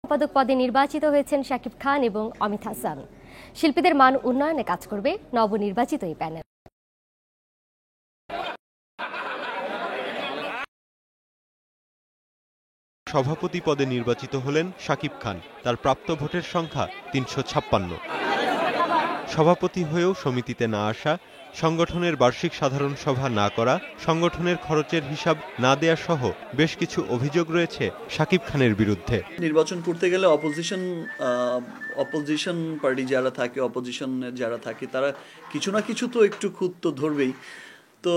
সম্পাদক পদে নির্বাচিত হয়েছেন শাকিব খান এবং অমিত হাসান। শিল্পীদের মান উন্নয়নে কাজ করবে নবনির্বাচিত এই প্যানেল। সভাপতি পদে নির্বাচিত হলেন শাকিব খান। তার প্রাপ্ত ভোটের সংখ্যা ৩৫৬। সভাপতি হয়েও সমিতিতে না আসা, সংগঠনের বার্ষিক সাধারণ সভা না করা, সংগঠনের খরচের হিসাব না দেয়া সহ বেশ কিছু অভিযোগ রয়েছে শাকিব খানের বিরুদ্ধে। নির্বাচন করতে গেলে অপোজিশন পার্টি যারা থাকে, অপোজিশনের যারা থাকে, তারা কিছু না কিছু তো একটু খুঁত তো ধরবেই। তো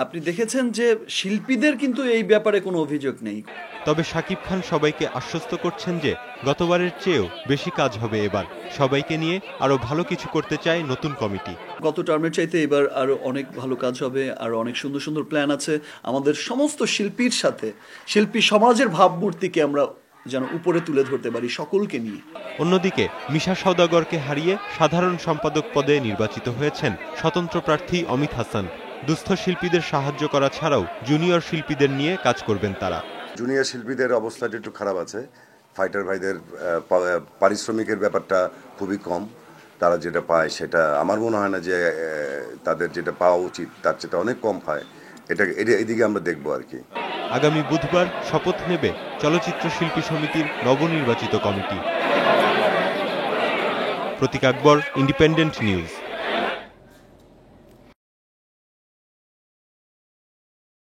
আপনি দেখেছেন যে শিল্পীদের কিন্তু এই ব্যাপারে কোনো অভিযোগ নেই। তবে শাকিব খান সবাইকে আশ্বস্ত করছেন যে গতবারের চেয়েও বেশি কাজ হবে এবার। সবাইকে নিয়ে আরো ভালো কিছু করতে চায় নতুন কমিটি। গত টার্মের চাইতে এবার আরো অনেক ভালো কাজ হবে, আরো অনেক সুন্দর সুন্দর প্ল্যান আছে। আমাদের সমস্ত শিল্পীর সাথে শিল্পী সমাজের ভাবমূর্তিকে আমরা যেন উপরে তুলে ধরতে পারি সকলকে নিয়ে। অন্যদিকে মিশা সওদাগরকে হারিয়ে সাধারণ সম্পাদক পদে নির্বাচিত হয়েছেন স্বতন্ত্র প্রার্থী অমিত হাসান। দুস্থ শিল্পীদের সাহায্য করা ছাড়াও জুনিয়র শিল্পীদের নিয়ে কাজ করবেন তারা। জুনিয়র শিল্পীদের অবস্থাটা একটু খারাপ আছে। ফাইটার ভাইদের পারিশ্রমিকের ব্যাপারটা খুবই কম। তারা যেটা পায় সেটা আমার মনে হয় না যে তাদের যেটা পাওয়া উচিত তার চেয়ে অনেক কম পায়। এদিকে আমরা দেখবো আর কি। আগামী বুধবার শপথ নেবে চলচ্চিত্র শিল্পী সমিতির নবনির্বাচিত কমিটি। প্রতীক আকবর, ইন্ডিপেন্ডেন্ট নিউজ।